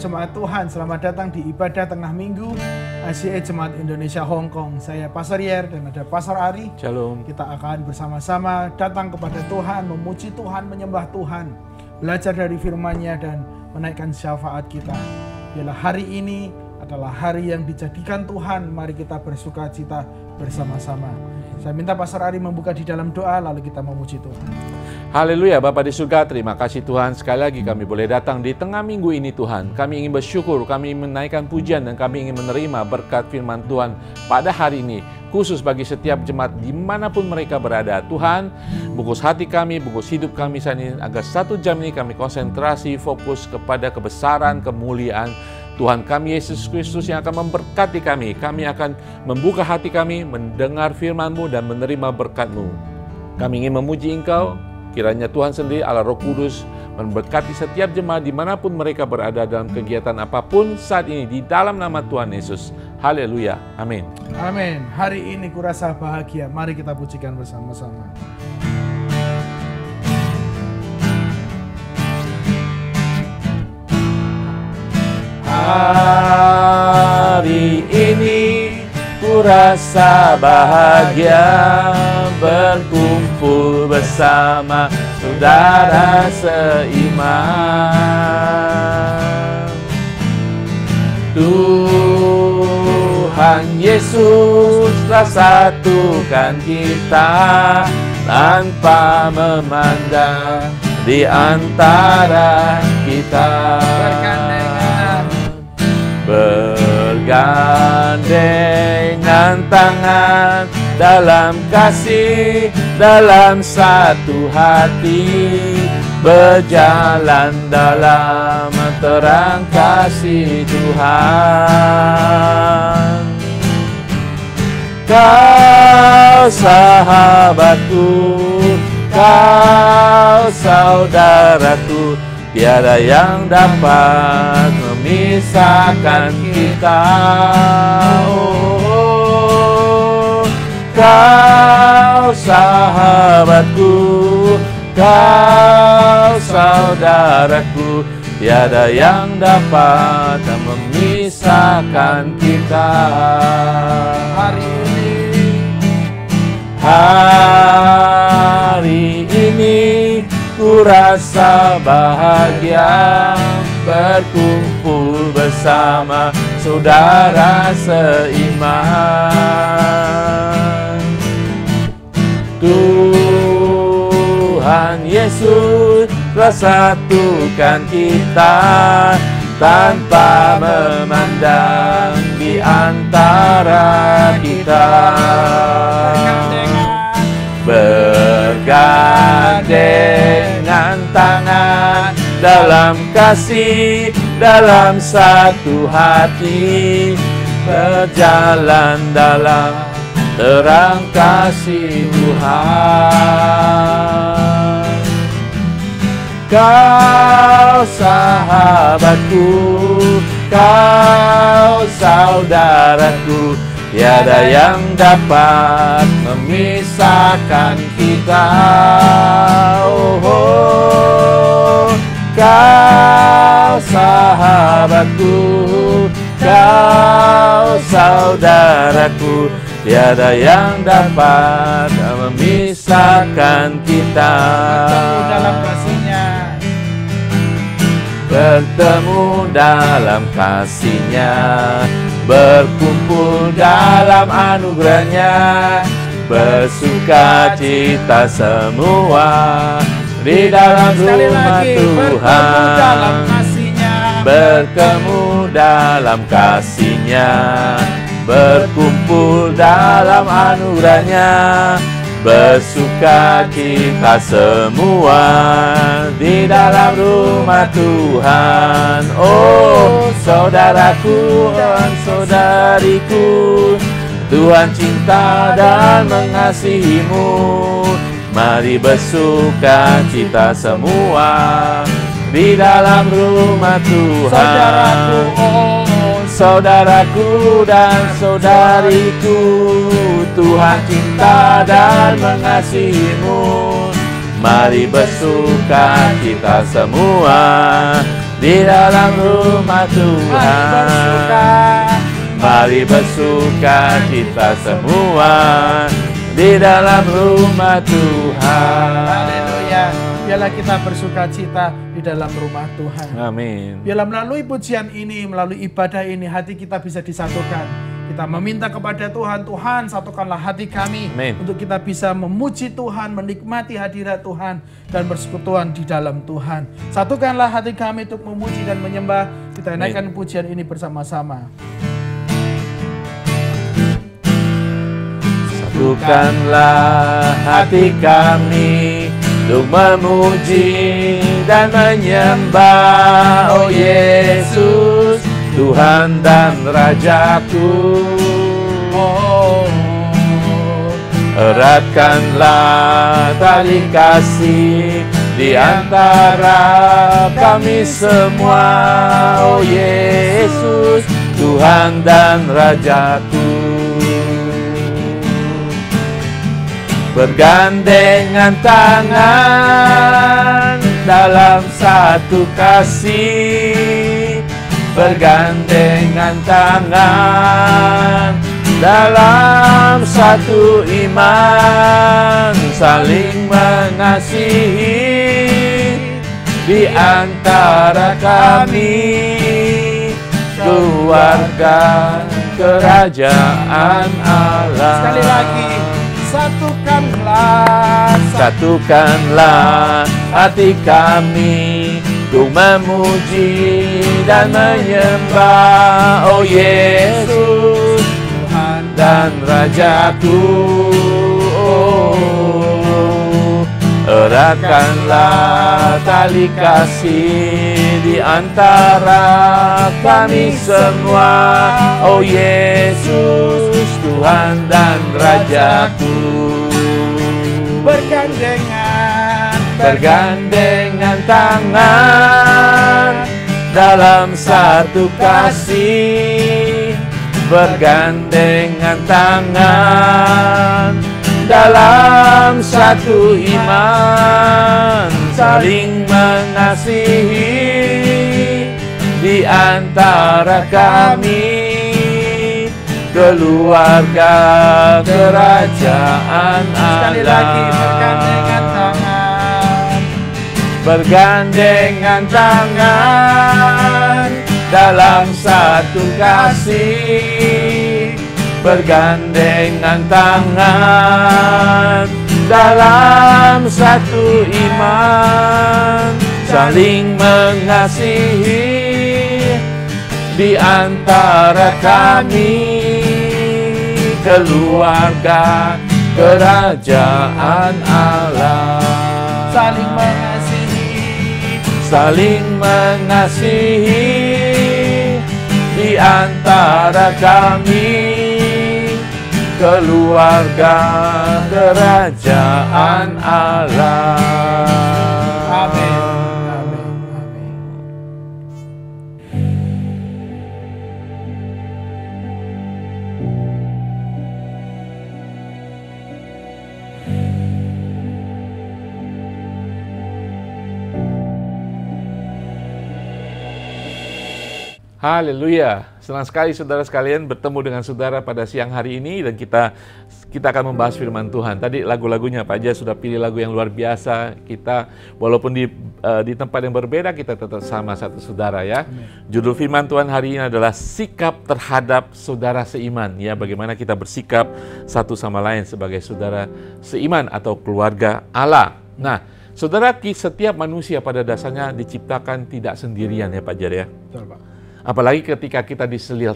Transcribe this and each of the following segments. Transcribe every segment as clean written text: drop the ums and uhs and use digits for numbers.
Jemaat Tuhan, selamat datang di ibadah tengah minggu ACE Jemaat Indonesia Hong Kong. Saya Pastor Yer dan ada Pastor Ari. Shalom. Kita akan bersama-sama datang kepada Tuhan, memuji Tuhan, menyembah Tuhan, belajar dari firman-Nya dan menaikkan syafaat kita. Biarlah hari ini adalah hari yang dijadikan Tuhan, mari kita bersuka cita bersama-sama. Saya minta Pastor Ari membuka di dalam doa, lalu kita memuji Tuhan. Haleluya, Bapa di surga, terima kasih Tuhan. Sekali lagi kami boleh datang di tengah minggu ini Tuhan. Kami ingin bersyukur, kami ingin menaikkan pujian, dan kami ingin menerima berkat firman Tuhan pada hari ini. Khusus bagi setiap jemaat dimanapun mereka berada. Tuhan, bungkus hati kami, bungkus hidup kami saat ini, agar 1 jam ini kami konsentrasi, fokus kepada kebesaran, kemuliaan Tuhan kami Yesus Kristus yang akan memberkati kami. Kami akan membuka hati kami, mendengar firman-Mu dan menerima berkat-Mu. Kami ingin memuji Engkau. Kiranya Tuhan sendiri Allah Roh Kudus memberkati setiap jemaat dimanapun mereka berada dalam kegiatan apapun saat ini di dalam nama Tuhan Yesus. Haleluya. Amin. Amin. Hari ini kurasa bahagia. Mari kita pujikan bersama-sama. Hari ini kurasa bahagia berkumpul bersama saudara seiman. Tuhan Yesus telah satukan kita tanpa memandang di antara kita. Bergandengan tangan dalam kasih, dalam satu hati, berjalan dalam terang kasih Tuhan. Kau sahabatku, kau saudaraku, tiada yang dapat memisahkan kita. Oh, kau sahabatku, kau saudaraku, tiada yang dapat memisahkan kita. Hari ini kurasa bahagia berkumpul bersama saudara seiman. Tuhan Yesus telah satukan kita tanpa memandang di antara kita. Bergandengan tangan dalam kasih, dalam satu hati, berjalan dalam terang kasih Tuhan. Kau sahabatku, kau saudaraku, tiada yang dapat memisahkan kita. Oh, kau sahabatku, kau saudaraku, tiada yang dapat memisahkan kita. Bertemu dalam kasih-Nya, berkumpul dalam anugerah-Nya, bersuka cita semua di dalam rumah Tuhan. Bertemu dalam kasih-Nya, berkumpul dalam anugerah-Nya, bersuka cita semua di dalam rumah Tuhan. Oh, saudaraku dan saudariku, Tuhan cinta dan mengasihimu. Mari bersuka cita semua di dalam rumah Tuhan. Saudaraku dan saudariku, Tuhan cinta dan mengasihimu. Mari bersuka cita semua di dalam rumah Tuhan. Mari bersuka cita semua di dalam rumah Tuhan. Haleluya. Biarlah kita bersuka cita di dalam rumah Tuhan. Amin. Biarlah melalui pujian ini, melalui ibadah ini, hati kita bisa disatukan. Kita meminta kepada Tuhan, Tuhan satukanlah hati kami. Amin. Untuk kita bisa memuji Tuhan, menikmati hadirat Tuhan, dan bersekutuan di dalam Tuhan. Satukanlah hati kami untuk memuji dan menyembah. Kita naikkan pujian ini bersama-sama. Satukanlah hati kami untuk memuji dan menyembah, oh Yesus, Tuhan dan Rajaku. Eratkanlah tali kasih di antara kami semua, oh Yesus, Tuhan dan Rajaku. Bergandengan tangan dalam satu kasih, bergandengan tangan dalam satu iman, saling mengasihi di antara kami, keluarga kerajaan Allah. Sekali lagi, satukanlah hati kami untuk memuji dan menyembah, oh Yesus, Tuhan dan Rajaku. Eratkanlah tali kasih di antara kami semua, oh Yesus, Tuhan dan Rajaku. Bergandengan tangan dalam satu kasih, bergandengan tangan dalam satu iman, saling mengasihi di antara kami, keluarga kerajaan Allah. Sekali lagi, bergandengan tangan, bergandengan tangan dalam satu kasih, bergandengan tangan dalam satu iman, saling mengasihi di antara kami, keluarga kerajaan Allah. Saling mengasihi di antara kami, keluarga kerajaan Allah. Amin. Haleluya. Senang sekali saudara sekalian bertemu dengan saudara pada siang hari ini, dan kita akan membahas firman Tuhan. Tadi lagu-lagunya Pak Aja sudah pilih lagu yang luar biasa. Kita walaupun di tempat yang berbeda, kita tetap sama satu saudara ya. Judul firman Tuhan hari ini adalah sikap terhadap saudara seiman ya. Bagaimana kita bersikap satu sama lain sebagai saudara seiman atau keluarga Allah. Nah, saudara, setiap manusia pada dasarnya diciptakan tidak sendirian ya Pak Jar ya. Betul, Pak. Apalagi ketika kita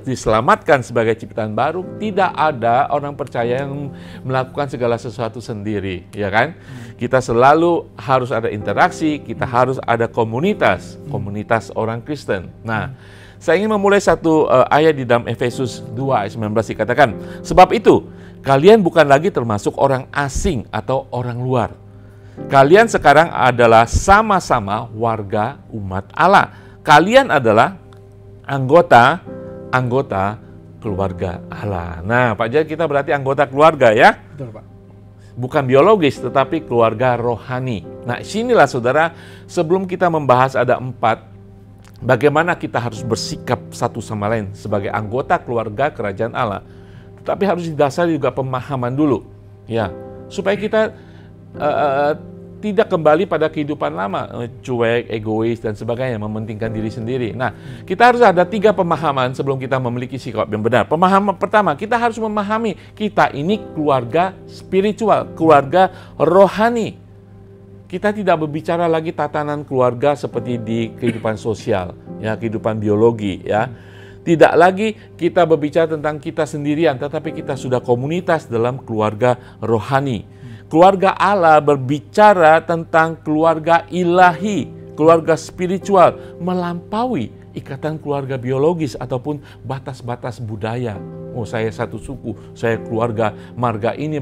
diselamatkan sebagai ciptaan baru, tidak ada orang percaya yang melakukan segala sesuatu sendiri, ya kan? Kita selalu harus ada interaksi, kita harus ada komunitas orang Kristen. Nah, saya ingin memulai satu ayat di dalam Efesus 2 ayat 19 dikatakan, sebab itu kalian bukan lagi termasuk orang asing atau orang luar. Kalian sekarang adalah sama-sama warga umat Allah. Kalian adalah anggota keluarga Allah. Nah, Pak Jaya, kita berarti anggota keluarga ya? Betul, Pak. Bukan biologis, tetapi keluarga rohani. Nah, sinilah saudara, sebelum kita membahas ada 4 bagaimana kita harus bersikap satu sama lain sebagai anggota keluarga kerajaan Allah. Tetapi harus didasari juga pemahaman dulu, ya, supaya kita tidak kembali pada kehidupan lama, cuek, egois, dan sebagainya, mementingkan diri sendiri. Nah, kita harus ada 3 pemahaman sebelum kita memiliki sikap yang benar. Pemahaman pertama, kita harus memahami kita ini keluarga spiritual, keluarga rohani. Kita tidak berbicara lagi tatanan keluarga seperti di kehidupan sosial, ya, kehidupan biologi, ya. Tidak lagi kita berbicara tentang kita sendirian, tetapi kita sudah komunitas dalam keluarga rohani. Keluarga Allah berbicara tentang keluarga ilahi, keluarga spiritual, melampaui ikatan keluarga biologis ataupun batas-batas budaya. Oh, saya satu suku, saya keluarga marga ini,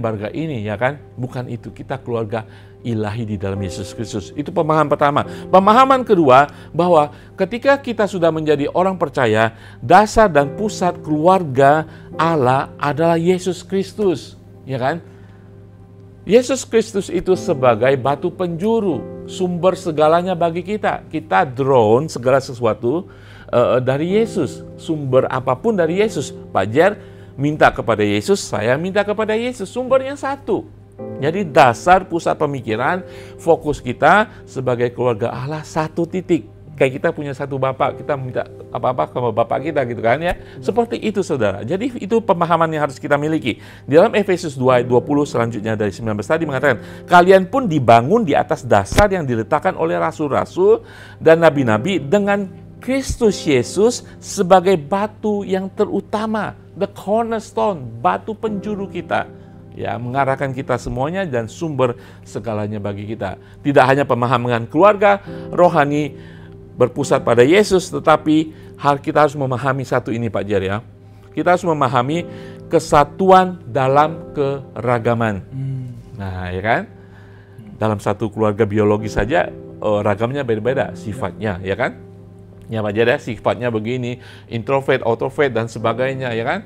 ya kan? Bukan itu, kita keluarga ilahi di dalam Yesus Kristus. Itu pemahaman pertama. Pemahaman kedua, bahwa ketika kita sudah menjadi orang percaya, dasar dan pusat keluarga Allah adalah Yesus Kristus, ya kan? Yesus Kristus itu sebagai batu penjuru, sumber segalanya bagi kita. Kita drawn segala sesuatu dari Yesus, sumber apapun dari Yesus. Pak Jer minta kepada Yesus, saya minta kepada Yesus, sumbernya satu. Jadi dasar pusat pemikiran, fokus kita sebagai keluarga Allah satu titik. Kayak kita punya satu Bapak, kita minta apa-apa sama Bapak kita gitu kan ya. Seperti itu saudara. Jadi itu pemahaman yang harus kita miliki. Di dalam Efesus 2 ayat 20 selanjutnya dari 19 tadi mengatakan, kalian pun dibangun di atas dasar yang diletakkan oleh rasul-rasul dan nabi-nabi dengan Kristus Yesus sebagai batu yang terutama, the cornerstone, batu penjuru kita. Ya, mengarahkan kita semuanya dan sumber segalanya bagi kita. Tidak hanya pemahaman keluarga rohani berpusat pada Yesus, tetapi kita harus memahami satu ini Pak Jer ya. Kita harus memahami kesatuan dalam keragaman. Nah, ya kan? Dalam satu keluarga biologis saja ragamnya beda-beda sifatnya, ya kan? Ya Pak Jer ya, sifatnya begini, introvert, outrovert dan sebagainya, ya kan?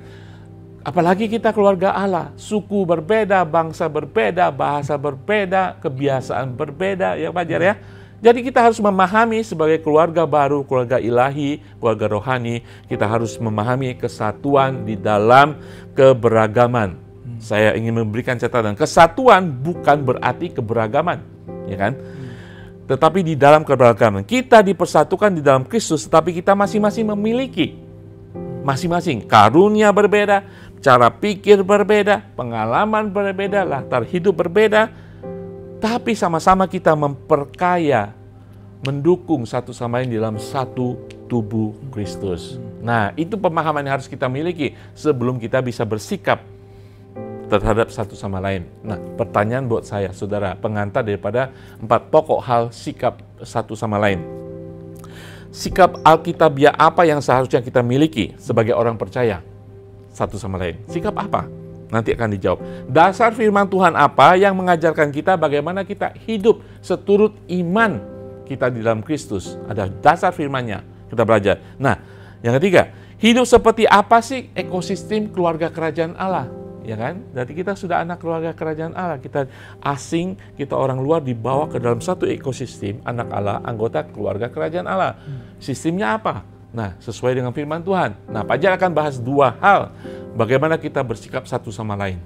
Apalagi kita keluarga Allah, suku berbeda, bangsa berbeda, bahasa berbeda, kebiasaan berbeda, ya Pak Jer ya. Jadi kita harus memahami sebagai keluarga baru, keluarga ilahi, keluarga rohani, kita harus memahami kesatuan di dalam keberagaman. Saya ingin memberikan catatan, kesatuan bukan berarti keberagaman, ya kan? Tetapi di dalam keberagaman, kita dipersatukan di dalam Kristus, tetapi kita masing-masing memiliki masing-masing karunia berbeda, cara pikir berbeda, pengalaman berbeda, latar hidup berbeda. Tapi sama-sama kita memperkaya, mendukung satu sama lain dalam satu tubuh Kristus. Nah, itu pemahaman yang harus kita miliki sebelum kita bisa bersikap terhadap satu sama lain. Nah, pertanyaan buat saya, saudara, pengantar daripada 4 pokok hal sikap satu sama lain. Sikap Alkitabiah apa yang seharusnya kita miliki sebagai orang percaya satu sama lain? Sikap apa? Nanti akan dijawab. Dasar firman Tuhan apa yang mengajarkan kita bagaimana kita hidup seturut iman kita di dalam Kristus? Ada dasar firman-Nya, kita belajar. Nah, yang ketiga, hidup seperti apa sih ekosistem keluarga kerajaan Allah? Ya kan? Berarti kita sudah anak keluarga kerajaan Allah. Kita asing, kita orang luar dibawa ke dalam satu ekosistem anak Allah, anggota keluarga kerajaan Allah. Sistemnya apa? Nah, sesuai dengan firman Tuhan. Nah, Pak Jar akan bahas 2 hal. Bagaimana kita bersikap satu sama lain.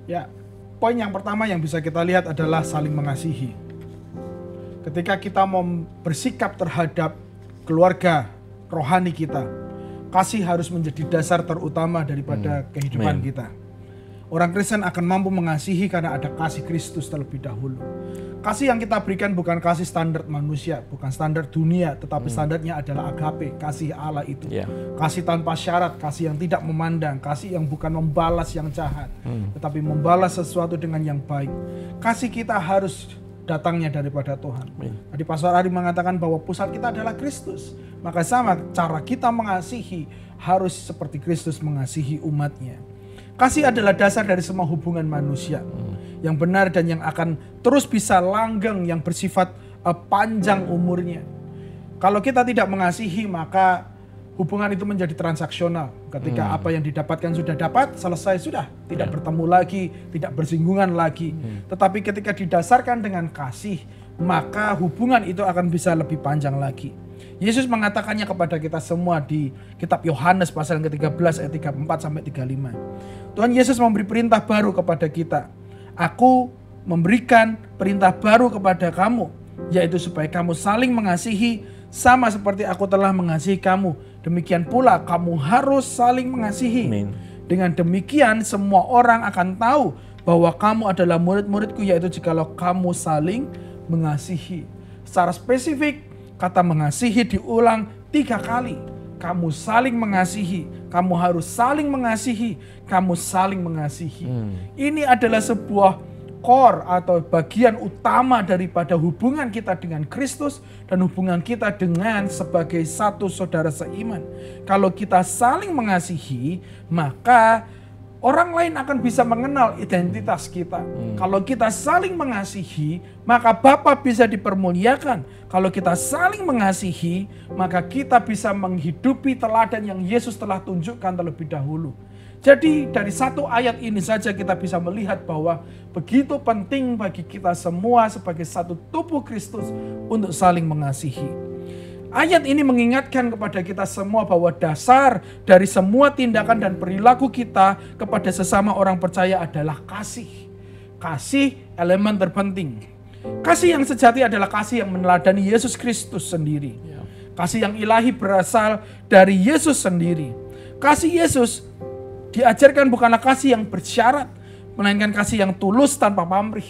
Ya, poin yang pertama yang bisa kita lihat adalah saling mengasihi. Ketika kita mau bersikap terhadap keluarga rohani kita, kasih harus menjadi dasar terutama daripada kehidupan kita. Orang Kristen akan mampu mengasihi karena ada kasih Kristus terlebih dahulu. Kasih yang kita berikan bukan kasih standar manusia, bukan standar dunia, tetapi standarnya adalah agape, kasih Allah itu. Kasih tanpa syarat, kasih yang tidak memandang, kasih yang bukan membalas yang jahat, tetapi membalas sesuatu dengan yang baik. Kasih kita harus datangnya daripada Tuhan. Tadi Pastor Ari mengatakan bahwa pusat kita adalah Kristus. Maka sama cara kita mengasihi harus seperti Kristus mengasihi umatnya. Kasih adalah dasar dari semua hubungan manusia yang benar dan yang akan terus bisa langgeng, yang bersifat panjang umurnya. Kalau kita tidak mengasihi, maka hubungan itu menjadi transaksional. Ketika apa yang didapatkan sudah dapat, selesai sudah, tidak bertemu lagi, tidak bersinggungan lagi. Tetapi ketika didasarkan dengan kasih, maka hubungan itu akan bisa lebih panjang lagi. Yesus mengatakannya kepada kita semua di kitab Yohanes pasal yang ke-13 ayat 34 sampai 35. Tuhan Yesus memberi perintah baru kepada kita. Aku memberikan perintah baru kepada kamu, yaitu supaya kamu saling mengasihi sama seperti aku telah mengasihi kamu. Demikian pula kamu harus saling mengasihi. Amin. Dengan demikian semua orang akan tahu bahwa kamu adalah murid-muridku, yaitu jikalau kamu saling mengasihi. Secara spesifik, kata mengasihi diulang 3 kali. Kamu saling mengasihi, kamu harus saling mengasihi, kamu saling mengasihi. Ini adalah sebuah core atau bagian utama daripada hubungan kita dengan Kristus dan hubungan kita dengan sebagai satu saudara seiman. Kalau kita saling mengasihi, maka orang lain akan bisa mengenal identitas kita. Kalau kita saling mengasihi, maka Bapa bisa dipermuliakan. Kalau kita saling mengasihi, maka kita bisa menghidupi teladan yang Yesus telah tunjukkan terlebih dahulu. Jadi dari satu ayat ini saja kita bisa melihat bahwa begitu penting bagi kita semua sebagai satu tubuh Kristus untuk saling mengasihi. Ayat ini mengingatkan kepada kita semua bahwa dasar dari semua tindakan dan perilaku kita kepada sesama orang percaya adalah kasih. Kasih elemen terpenting. Kasih yang sejati adalah kasih yang meneladani Yesus Kristus sendiri. Kasih yang ilahi berasal dari Yesus sendiri. Kasih Yesus diajarkan bukanlah kasih yang bersyarat, melainkan kasih yang tulus tanpa pamrih.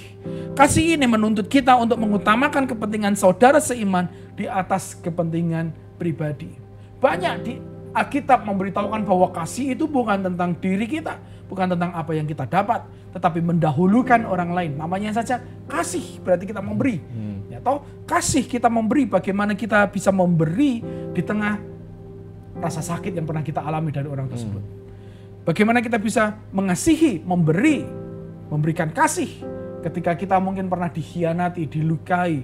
Kasih ini menuntut kita untuk mengutamakan kepentingan saudara seiman di atas kepentingan pribadi. Banyak di Alkitab memberitahukan bahwa kasih itu bukan tentang diri kita, bukan tentang apa yang kita dapat, tetapi mendahulukan orang lain. Namanya saja kasih, berarti kita memberi. Ya toh, kasih kita memberi, bagaimana kita bisa memberi di tengah rasa sakit yang pernah kita alami dari orang tersebut. Bagaimana kita bisa mengasihi, memberikan kasih ketika kita mungkin pernah dikhianati, dilukai,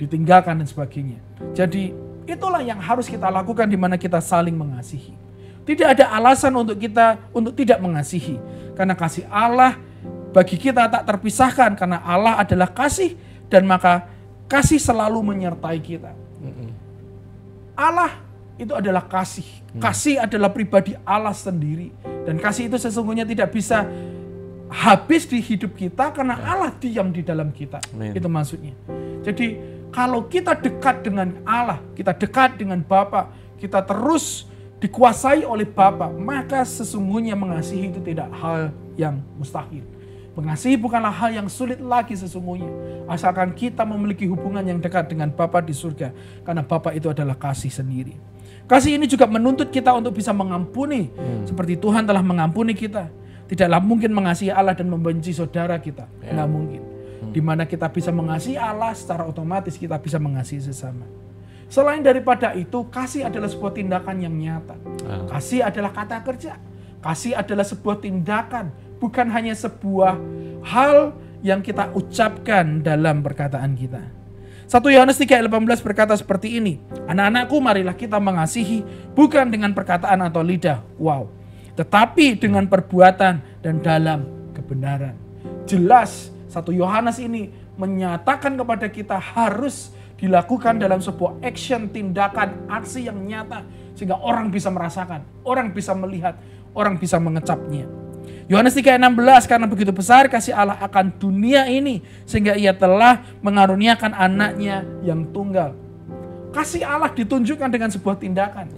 ditinggalkan dan sebagainya. Jadi itulah yang harus kita lakukan di mana kita saling mengasihi. Tidak ada alasan untuk kita untuk tidak mengasihi. Karena kasih Allah bagi kita tak terpisahkan, karena Allah adalah kasih dan maka kasih selalu menyertai kita. Allah itu adalah kasih. Kasih adalah pribadi Allah sendiri. Dan kasih itu sesungguhnya tidak bisa habis di hidup kita karena Allah diam di dalam kita. Itu maksudnya. Jadi kalau kita dekat dengan Allah, kita dekat dengan Bapa, kita terus dikuasai oleh Bapa, maka sesungguhnya mengasihi itu tidak hal yang mustahil. Mengasihi bukanlah hal yang sulit lagi sesungguhnya. Asalkan kita memiliki hubungan yang dekat dengan Bapa di surga. Karena Bapa itu adalah kasih sendiri. Kasih ini juga menuntut kita untuk bisa mengampuni. Seperti Tuhan telah mengampuni kita. Tidaklah mungkin mengasihi Allah dan membenci saudara kita. Tidak mungkin. Di mana kita bisa mengasihi Allah, secara otomatis kita bisa mengasihi sesama. Selain daripada itu, kasih adalah sebuah tindakan yang nyata. Kasih adalah kata kerja. Kasih adalah sebuah tindakan. Bukan hanya sebuah hal yang kita ucapkan dalam perkataan kita. 1 Yohanes 3:18 berkata seperti ini. Anak-anakku, marilah kita mengasihi bukan dengan perkataan atau lidah. Wow. Tetapi dengan perbuatan dan dalam kebenaran. Jelas 1 Yohanes ini menyatakan kepada kita harus dilakukan dalam sebuah action, tindakan, aksi yang nyata. Sehingga orang bisa merasakan, orang bisa melihat, orang bisa mengecapnya. Yohanes 3:16, karena begitu besar kasih Allah akan dunia ini, sehingga ia telah mengaruniakan anaknya yang tunggal. Kasih Allah ditunjukkan dengan sebuah tindakan.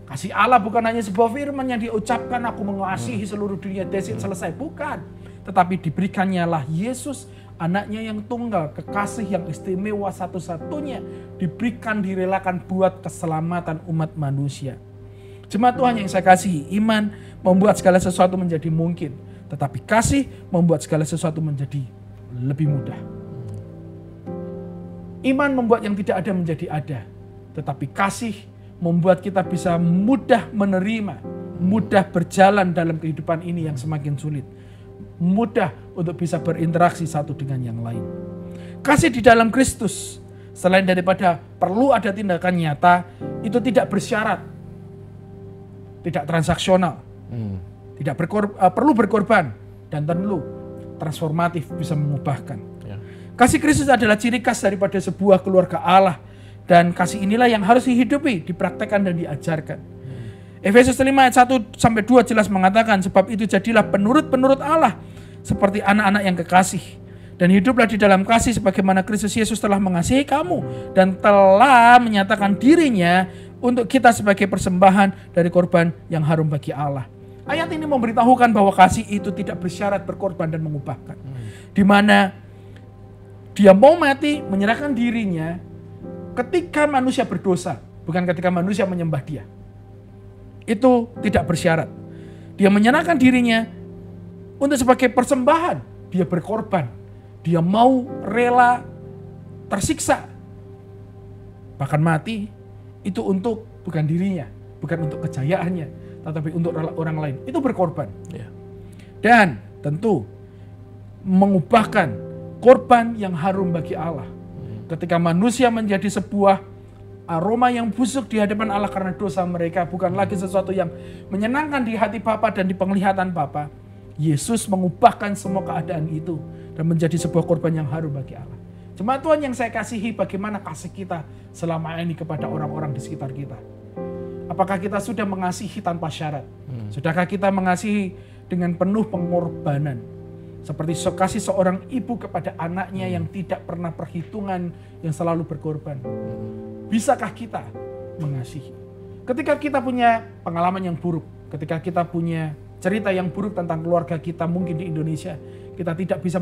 Kasih Allah bukan hanya sebuah firman yang diucapkan, aku mengasihi seluruh dunia, that's it, selesai. Bukan. Tetapi diberikannya lah Yesus, anaknya yang tunggal, kekasih yang istimewa satu-satunya, diberikan, direlakan buat keselamatan umat manusia. Jemaat Tuhan yang saya kasihi, iman membuat segala sesuatu menjadi mungkin. Tetapi kasih membuat segala sesuatu menjadi lebih mudah. Iman membuat yang tidak ada menjadi ada. Tetapi kasih membuat kita bisa mudah menerima, mudah berjalan dalam kehidupan ini yang semakin sulit. Mudah untuk bisa berinteraksi satu dengan yang lain. Kasih di dalam Kristus, selain daripada perlu ada tindakan nyata, itu tidak bersyarat, tidak transaksional, tidak perlu berkorban, dan tentu transformatif, bisa mengubahkan. Kasih Kristus adalah ciri khas daripada sebuah keluarga Allah, Dan kasih inilah yang harus dihidupi, dipraktekkan dan diajarkan. Efesus 5 ayat 1-2 jelas mengatakan, sebab itu jadilah penurut-penurut Allah seperti anak-anak yang kekasih. Dan hiduplah di dalam kasih sebagaimana Kristus Yesus telah mengasihi kamu dan telah menyatakan dirinya untuk kita sebagai persembahan dari korban yang harum bagi Allah. Ayat ini memberitahukan bahwa kasih itu tidak bersyarat berkorban dan mengubahkan. Di mana dia mau mati, menyerahkan dirinya ketika manusia berdosa, bukan ketika manusia menyembah dia. Itu tidak bersyarat. Dia menyerahkan dirinya untuk sebagai persembahan. Dia berkorban. Dia mau rela tersiksa. Bahkan mati, itu untuk bukan dirinya, bukan untuk kejayaannya, tetapi untuk orang lain. Itu berkorban. Dan tentu mengubahkan korban yang harum bagi Allah. Ketika manusia menjadi sebuah aroma yang busuk di hadapan Allah karena dosa mereka, bukan lagi sesuatu yang menyenangkan di hati Bapa dan di penglihatan Bapa. Yesus mengubahkan semua keadaan itu dan menjadi sebuah korban yang harum bagi Allah. Jemaat Tuhan yang saya kasihi, bagaimana kasih kita selama ini kepada orang-orang di sekitar kita? Apakah kita sudah mengasihi tanpa syarat? Sudahkah kita mengasihi dengan penuh pengorbanan? Seperti kasih seorang ibu kepada anaknya yang tidak pernah perhitungan, yang selalu berkorban. Bisakah kita mengasihi? Ketika kita punya pengalaman yang buruk, ketika kita punya cerita yang buruk tentang keluarga kita mungkin di Indonesia, kita tidak bisa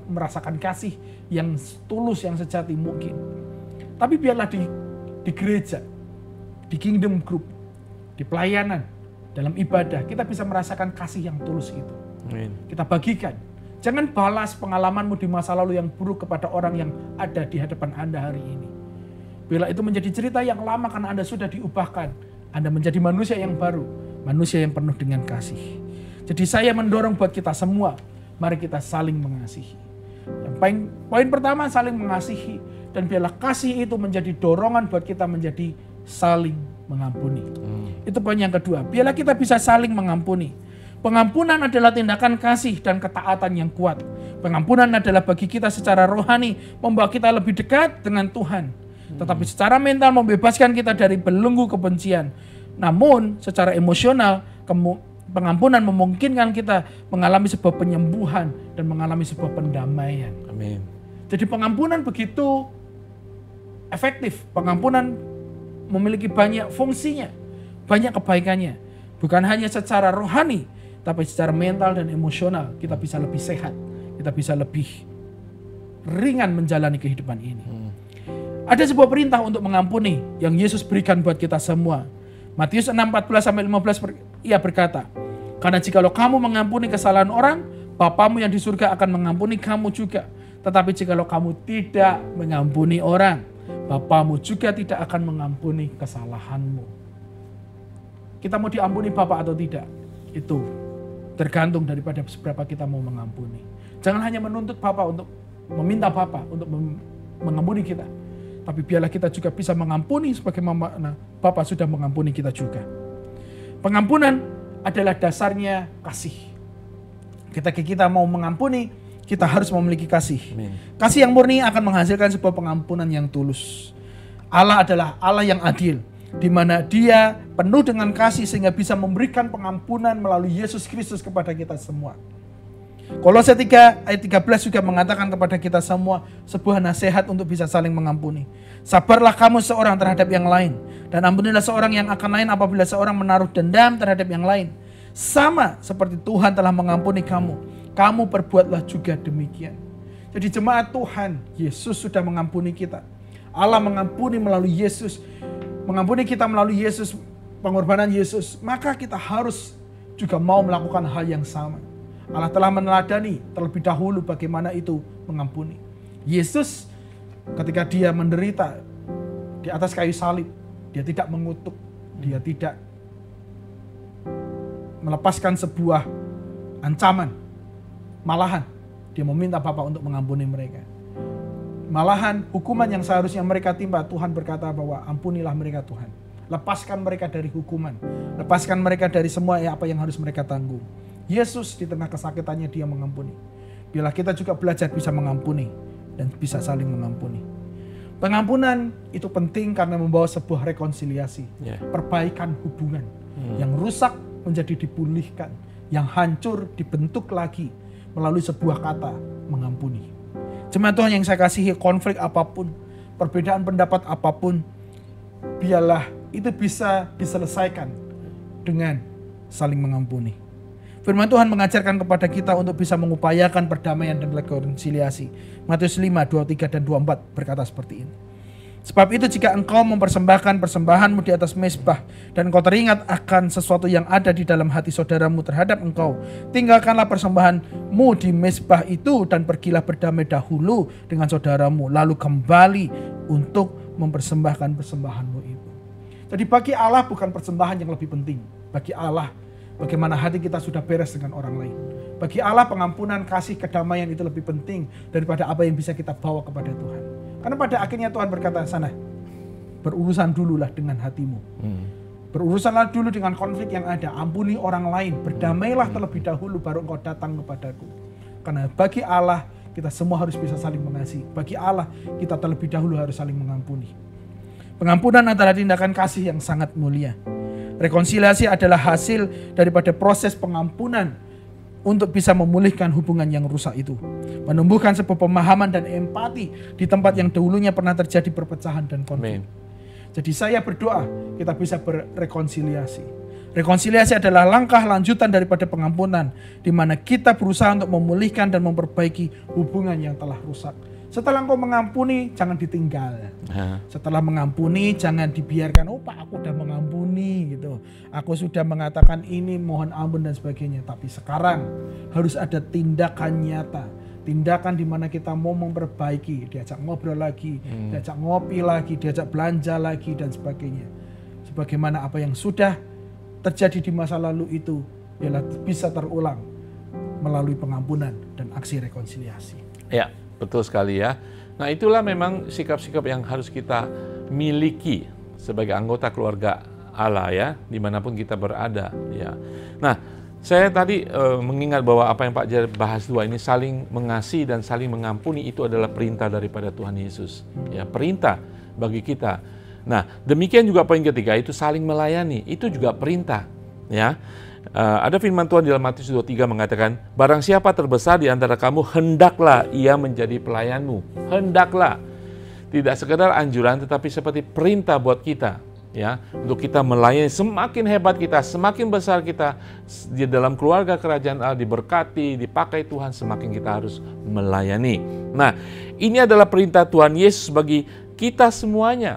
merasakan kasih yang tulus, yang sejati mungkin. Tapi biarlah di gereja, di kingdom group, di pelayanan, dalam ibadah, kita bisa merasakan kasih yang tulus itu. Amin. Kita bagikan. Jangan balas pengalamanmu di masa lalu yang buruk kepada orang yang ada di hadapan Anda hari ini. Bila itu menjadi cerita yang lama karena Anda sudah diubahkan, Anda menjadi manusia yang baru, manusia yang penuh dengan kasih. Jadi saya mendorong buat kita semua, mari kita saling mengasihi. Yang poin pertama, saling mengasihi, dan biarlah kasih itu menjadi dorongan buat kita menjadi saling mengampuni. Itu poin yang kedua, biarlah kita bisa saling mengampuni. Pengampunan adalah tindakan kasih dan ketaatan yang kuat. Pengampunan adalah bagi kita secara rohani membawa kita lebih dekat dengan Tuhan. Tetapi secara mental membebaskan kita dari belenggu kebencian. Namun secara emosional pengampunan memungkinkan kita mengalami sebuah penyembuhan dan mengalami sebuah pendamaian. Amin. Jadi pengampunan begitu efektif. Pengampunan memiliki banyak fungsinya, banyak kebaikannya. Bukan hanya secara rohani, tapi secara mental dan emosional kita bisa lebih sehat, kita bisa lebih ringan menjalani kehidupan ini. Ada sebuah perintah untuk mengampuni yang Yesus berikan buat kita semua. Matius 6:14-15 ia berkata, karena jikalau kamu mengampuni kesalahan orang, Bapamu yang di surga akan mengampuni kamu juga. Tetapi jikalau kamu tidak mengampuni orang, Bapamu juga tidak akan mengampuni kesalahanmu. Kita mau diampuni Bapa atau tidak, itu tergantung daripada seberapa kita mau mengampuni. Jangan hanya menuntut Bapa untuk meminta Bapa untuk mengampuni kita, tapi biarlah kita juga bisa mengampuni sebagaimana Bapa sudah mengampuni kita juga. Pengampunan adalah dasarnya kasih. Ketika kita mau mengampuni, kita harus memiliki kasih. Amin. Kasih yang murni akan menghasilkan sebuah pengampunan yang tulus. Allah adalah Allah yang adil, di mana Dia penuh dengan kasih sehingga bisa memberikan pengampunan melalui Yesus Kristus kepada kita semua. Kolose 3 ayat 13 juga mengatakan kepada kita semua sebuah nasihat untuk bisa saling mengampuni. Sabarlah kamu seorang terhadap yang lain, dan ampunilah seorang yang akan lain apabila seorang menaruh dendam terhadap yang lain. Sama seperti Tuhan telah mengampuni kamu, kamu perbuatlah juga demikian. Jadi jemaat Tuhan, Yesus sudah mengampuni kita. Allah mengampuni melalui Yesus, mengampuni kita melalui Yesus, pengorbanan Yesus, maka kita harus juga mau melakukan hal yang sama. Allah telah meneladani terlebih dahulu bagaimana itu mengampuni. Yesus ketika dia menderita di atas kayu salib, dia tidak mengutuk, dia tidak melepaskan sebuah ancaman. Malahan dia meminta Bapa untuk mengampuni mereka. Malahan hukuman yang seharusnya mereka timpa, Tuhan berkata bahwa ampunilah mereka Tuhan. Lepaskan mereka dari hukuman. Lepaskan mereka dari semua apa yang harus mereka tanggung. Yesus di tengah kesakitannya dia mengampuni. Biarlah kita juga belajar bisa mengampuni dan bisa saling mengampuni. Pengampunan itu penting karena membawa sebuah rekonsiliasi, perbaikan hubungan. Yang rusak menjadi dipulihkan, yang hancur dibentuk lagi melalui sebuah kata, mengampuni. Jemaat Tuhan yang saya kasihi, konflik apapun, perbedaan pendapat apapun, biarlah itu bisa diselesaikan dengan saling mengampuni. Firman Tuhan mengajarkan kepada kita untuk bisa mengupayakan perdamaian dan rekonsiliasi. Matius 5, 23 dan 24 berkata seperti ini. Sebab itu jika engkau mempersembahkan persembahanmu di atas mezbah dan engkau teringat akan sesuatu yang ada di dalam hati saudaramu terhadap engkau, tinggalkanlah persembahanmu di mezbah itu dan pergilah berdamai dahulu dengan saudaramu, lalu kembali untuk mempersembahkan persembahanmu itu. Jadi bagi Allah bukan persembahan yang lebih penting. Bagi Allah bagaimana hati kita sudah beres dengan orang lain. Bagi Allah pengampunan, kasih, kedamaian itu lebih penting daripada apa yang bisa kita bawa kepada Tuhan. Karena pada akhirnya Tuhan berkata, sana, berurusan dululah dengan hatimu. Berurusanlah dulu dengan konflik yang ada. Ampuni orang lain, berdamailah terlebih dahulu baru engkau datang kepadaku. Karena bagi Allah kita semua harus bisa saling mengasihi. Bagi Allah kita terlebih dahulu harus saling mengampuni. Pengampunan adalah tindakan kasih yang sangat mulia. Rekonsiliasi adalah hasil daripada proses pengampunan untuk bisa memulihkan hubungan yang rusak itu. Menumbuhkan sebuah pemahaman dan empati di tempat yang dahulunya pernah terjadi perpecahan dan konflik. Jadi saya berdoa kita bisa berrekonsiliasi. Rekonsiliasi adalah langkah lanjutan daripada pengampunan, di mana kita berusaha untuk memulihkan dan memperbaiki hubungan yang telah rusak. Setelah engkau mengampuni, jangan ditinggal. Setelah mengampuni, jangan dibiarkan, oh Pak, aku udah mengampuni gitu. Aku sudah mengatakan ini, mohon ampun dan sebagainya. Tapi sekarang harus ada tindakan nyata. Tindakan di mana kita mau memperbaiki, diajak ngobrol lagi, diajak ngopi lagi, diajak belanja lagi dan sebagainya. Sebagaimana apa yang sudah terjadi di masa lalu itu ialah bisa terulang melalui pengampunan dan aksi rekonsiliasi. Ya. Betul sekali ya. Nah itulah memang sikap-sikap yang harus kita miliki sebagai anggota keluarga Allah ya, dimanapun kita berada ya. Nah saya tadi mengingat bahwa apa yang Pak Jar bahas dua ini, saling mengasihi dan saling mengampuni, itu adalah perintah daripada Tuhan Yesus ya, perintah bagi kita. Nah demikian juga poin ketiga, itu saling melayani, itu juga perintah ya. Ada firman Tuhan di dalam Matius 23 mengatakan, barang siapa terbesar di antara kamu, hendaklah ia menjadi pelayanmu. Hendaklah. Tidak sekedar anjuran, tetapi seperti perintah buat kita. Ya, untuk kita melayani. Semakin hebat kita, semakin besar kita di dalam keluarga kerajaan Allah, diberkati, dipakai Tuhan, semakin kita harus melayani. Nah, ini adalah perintah Tuhan Yesus bagi kita semuanya.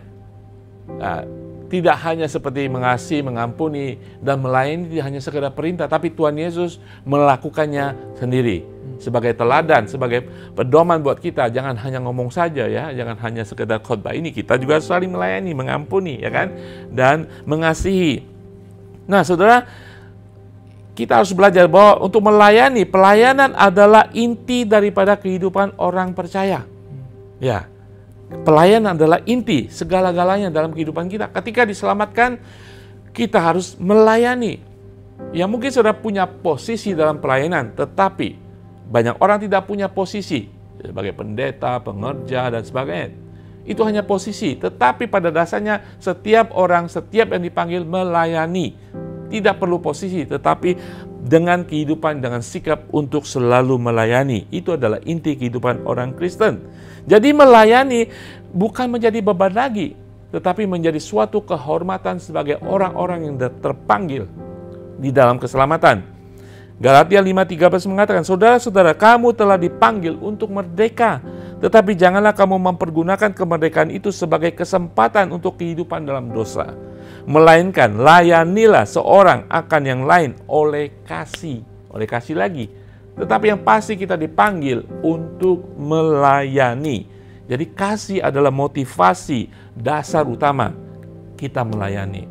Nah, tidak hanya seperti mengasihi, mengampuni, dan melayani, tidak hanya sekedar perintah, tapi Tuhan Yesus melakukannya sendiri. Sebagai teladan, sebagai pedoman buat kita, jangan hanya ngomong saja ya, jangan hanya sekedar khotbah ini, kita juga saling melayani, mengampuni, ya kan, dan mengasihi. Nah saudara, kita harus belajar bahwa untuk melayani, pelayanan adalah inti daripada kehidupan orang percaya. Ya. Pelayanan adalah inti segala-galanya dalam kehidupan kita. Ketika diselamatkan, kita harus melayani. Ya mungkin sudah punya posisi dalam pelayanan, tetapi banyak orang tidak punya posisi sebagai pendeta, pengerja, dan sebagainya. Itu hanya posisi, tetapi pada dasarnya setiap orang, setiap yang dipanggil melayani. Tidak perlu posisi, tetapi dengan kehidupan, dengan sikap untuk selalu melayani. Itu adalah inti kehidupan orang Kristen. Jadi melayani bukan menjadi beban lagi, tetapi menjadi suatu kehormatan sebagai orang-orang yang terpanggil di dalam keselamatan. Galatia 5:13 mengatakan, saudara-saudara, kamu telah dipanggil untuk merdeka, tetapi janganlah kamu mempergunakan kemerdekaan itu sebagai kesempatan untuk kehidupan dalam dosa. Melainkan layanilah seorang akan yang lain oleh kasih. Oleh kasih lagi. Tetapi yang pasti kita dipanggil untuk melayani. Jadi kasih adalah motivasi dasar utama kita melayani.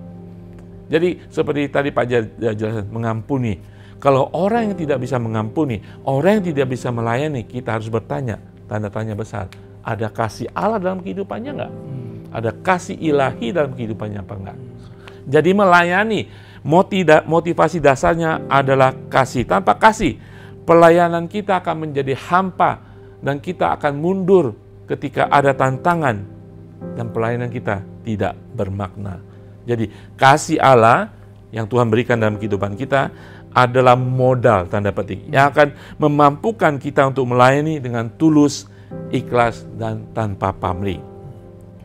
Jadi seperti tadi Pak jelaskan, mengampuni. Kalau orang yang tidak bisa mengampuni, orang yang tidak bisa melayani, kita harus bertanya, tanda tanya besar. Ada kasih Allah dalam kehidupannya enggak? Ada kasih ilahi dalam kehidupannya apa enggak? Jadi melayani, motivasi dasarnya adalah kasih. Tanpa kasih, pelayanan kita akan menjadi hampa dan kita akan mundur ketika ada tantangan dan pelayanan kita tidak bermakna. Jadi kasih Allah yang Tuhan berikan dalam kehidupan kita adalah modal tanda petik yang akan memampukan kita untuk melayani dengan tulus, ikhlas, dan tanpa pamrih.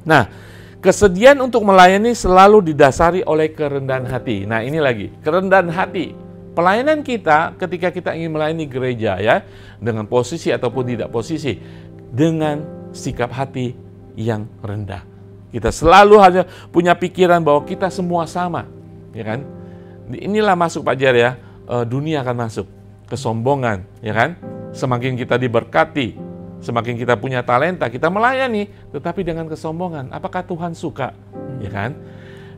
Nah, kesediaan untuk melayani selalu didasari oleh kerendahan hati. Nah, ini lagi, kerendahan hati. Pelayanan kita ketika kita ingin melayani gereja ya, dengan posisi ataupun tidak posisi, dengan sikap hati yang rendah. Kita selalu hanya punya pikiran bahwa kita semua sama, ya kan? Inilah masuk Pak Jar ya, dunia akan masuk, kesombongan, ya kan? Semakin kita diberkati, semakin kita punya talenta, kita melayani, tetapi dengan kesombongan, apakah Tuhan suka? Ya kan?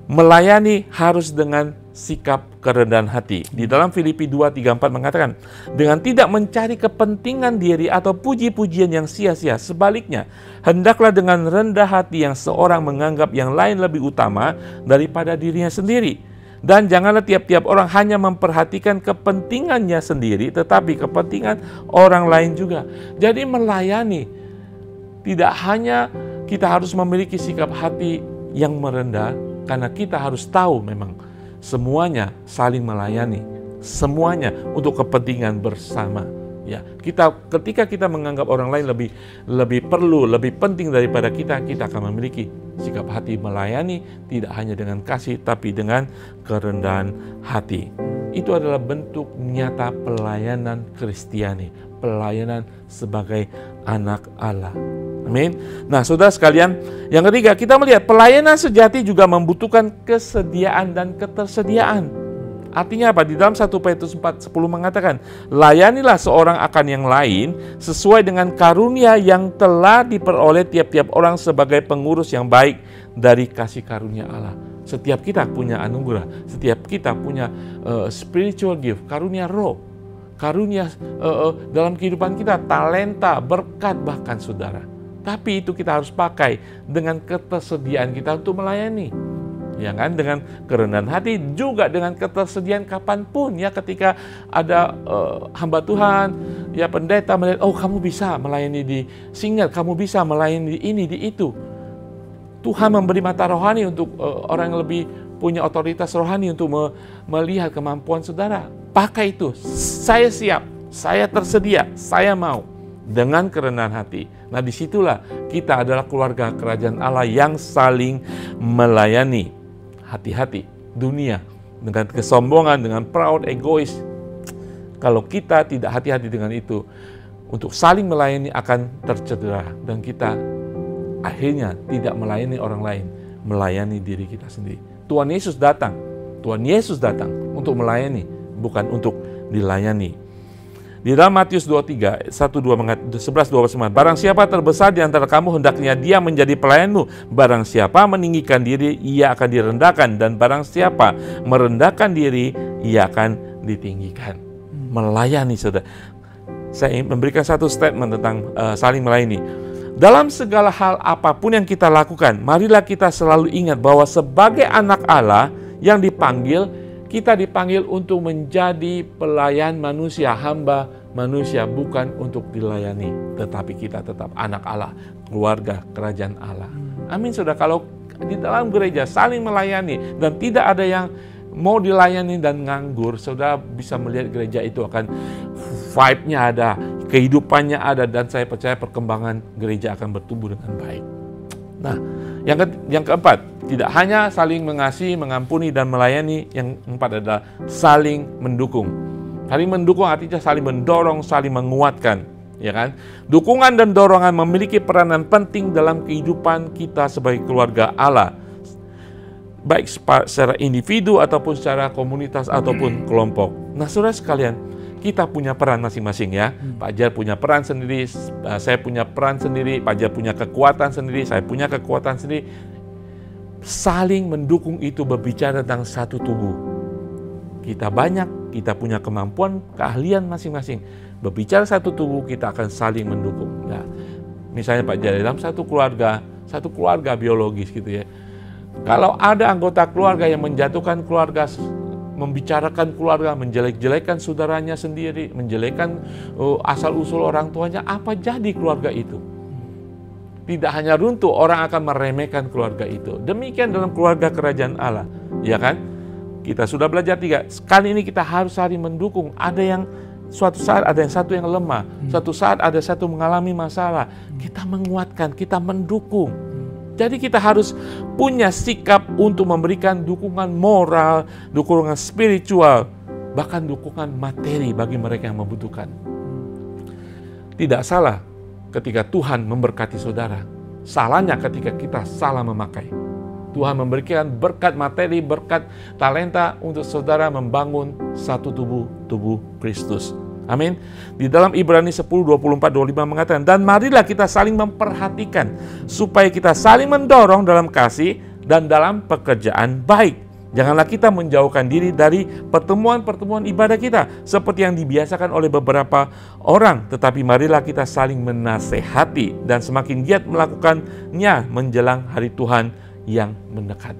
Melayani harus dengan sikap kerendahan hati. Di dalam Filipi 2:3-4 mengatakan, dengan tidak mencari kepentingan diri atau puji-pujian yang sia-sia. Sebaliknya, hendaklah dengan rendah hati yang seorang menganggap yang lain lebih utama daripada dirinya sendiri. Dan janganlah tiap-tiap orang hanya memperhatikan kepentingannya sendiri, tetapi kepentingan orang lain juga. Jadi melayani, tidak hanya kita harus memiliki sikap hati yang merendah, karena kita harus tahu memang semuanya saling melayani, semuanya untuk kepentingan bersama. Ya, ketika kita menganggap orang lain lebih perlu, lebih penting daripada kita akan memiliki sikap hati melayani tidak hanya dengan kasih tapi dengan kerendahan hati. Itu adalah bentuk nyata pelayanan Kristiani, pelayanan sebagai anak Allah. Amin. Nah, saudara sekalian, yang ketiga kita melihat pelayanan sejati juga membutuhkan kesediaan dan ketersediaan. Artinya apa? Di dalam 1 Petrus 4:10 mengatakan, layanilah seorang akan yang lain sesuai dengan karunia yang telah diperoleh tiap-tiap orang sebagai pengurus yang baik dari kasih karunia Allah. Setiap kita punya anugerah, setiap kita punya spiritual gift, karunia roh, karunia dalam kehidupan kita, talenta, berkat bahkan saudara. Tapi itu kita harus pakai dengan ketersediaan kita untuk melayani. Ya kan, dengan kerendahan hati, juga dengan ketersediaan kapanpun ya, ketika ada hamba Tuhan ya, pendeta melihat, oh kamu bisa melayani di Singat, kamu bisa melayani di ini, di itu. Tuhan memberi mata rohani untuk orang yang lebih punya otoritas rohani untuk melihat kemampuan saudara. Pakai itu, saya siap, saya tersedia, saya mau, dengan kerendahan hati. Nah, disitulah kita adalah keluarga kerajaan Allah yang saling melayani. Hati-hati, dunia dengan kesombongan, dengan proud, egois. Kalau kita tidak hati-hati dengan itu, untuk saling melayani akan tercedera. Dan kita akhirnya tidak melayani orang lain, melayani diri kita sendiri. Tuhan Yesus datang untuk melayani, bukan untuk dilayani. Di dalam Matius 23, 11-12, barang siapa terbesar di antara kamu, hendaknya dia menjadi pelayanmu. Barang siapa meninggikan diri, ia akan direndahkan. Dan barang siapa merendahkan diri, ia akan ditinggikan. Melayani, saudara. Saya ingin memberikan satu statement tentang saling melayani. Dalam segala hal apapun yang kita lakukan, marilah kita selalu ingat bahwa sebagai anak Allah yang dipanggil, kita dipanggil untuk menjadi pelayan manusia, hamba manusia, bukan untuk dilayani. Tetapi kita tetap anak Allah, keluarga kerajaan Allah. Amin, saudara. Kalau di dalam gereja saling melayani dan tidak ada yang mau dilayani dan nganggur, saudara bisa melihat gereja itu akan vibe-nya ada, kehidupannya ada, dan saya percaya perkembangan gereja akan bertumbuh dengan baik. Nah, yang keempat, tidak hanya saling mengasihi, mengampuni, dan melayani. Yang keempat adalah saling mendukung. Saling mendukung artinya saling mendorong, saling menguatkan, ya kan? Dukungan dan dorongan memiliki peranan penting dalam kehidupan kita sebagai keluarga Allah, baik secara individu ataupun secara komunitas ataupun kelompok. Nah, saudara sekalian, kita punya peran masing-masing ya. Pak Jar punya peran sendiri, saya punya peran sendiri, Pak Jar punya kekuatan sendiri, saya punya kekuatan sendiri. Saling mendukung itu berbicara tentang satu tubuh. Kita banyak, kita punya kemampuan, keahlian masing-masing. Berbicara satu tubuh, kita akan saling mendukung. Nah, misalnya Pak Jar, dalam satu keluarga biologis gitu ya. Kalau ada anggota keluarga yang menjatuhkan keluarga, membicarakan keluarga, menjelek-jelekan saudaranya sendiri, menjelekkan asal-usul orang tuanya, apa jadi keluarga itu? tidak hanya runtuh, orang akan meremehkan keluarga itu. Demikian dalam keluarga kerajaan Allah, ya kan? Kita sudah belajar 3. Kali ini kita harus saling mendukung. Ada yang suatu saat ada yang satu yang lemah, suatu saat ada satu mengalami masalah. Kita menguatkan, kita mendukung. Jadi kita harus punya sikap untuk memberikan dukungan moral, dukungan spiritual, bahkan dukungan materi bagi mereka yang membutuhkan. Tidak salah ketika Tuhan memberkati saudara. Salahnya ketika kita salah memakai. Tuhan memberikan berkat materi, berkat talenta untuk saudara membangun satu tubuh Kristus. Amin. Di dalam Ibrani 10:24-25 mengatakan, dan marilah kita saling memperhatikan supaya kita saling mendorong dalam kasih dan dalam pekerjaan baik. Janganlah kita menjauhkan diri dari pertemuan-pertemuan ibadah kita seperti yang dibiasakan oleh beberapa orang, tetapi marilah kita saling menasehati dan semakin giat melakukannya menjelang hari Tuhan yang mendekat.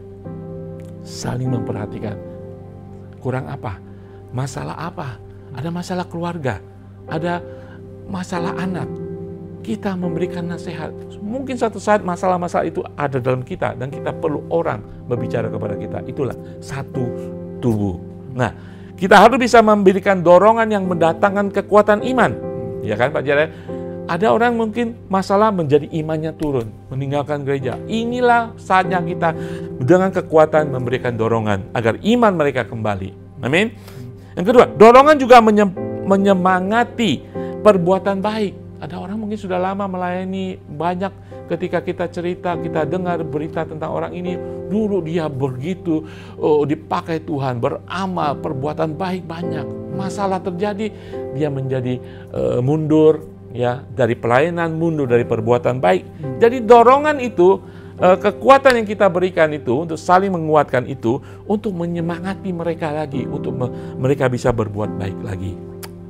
Saling memperhatikan. Kurang apa? Masalah apa? Ada masalah keluarga, ada masalah anak. Kita memberikan nasihat. Mungkin suatu saat masalah-masalah itu ada dalam kita dan kita perlu orang berbicara kepada kita. Itulah satu tubuh. Nah, kita harus bisa memberikan dorongan yang mendatangkan kekuatan iman. Ya kan Pak Jaya? Ada orang mungkin masalah menjadi imannya turun, meninggalkan gereja. Inilah saatnya kita dengan kekuatan memberikan dorongan agar iman mereka kembali. Amin. Yang kedua, dorongan juga menyemangati perbuatan baik. Ada orang mungkin sudah lama melayani, banyak ketika kita cerita, kita dengar berita tentang orang ini, dulu dia begitu dipakai Tuhan, beramal, perbuatan baik banyak. Masalah terjadi, dia menjadi mundur ya dari pelayanan, mundur dari perbuatan baik. Jadi dorongan itu, kekuatan yang kita berikan itu untuk saling menguatkan itu, untuk menyemangati mereka lagi, untuk mereka bisa berbuat baik lagi.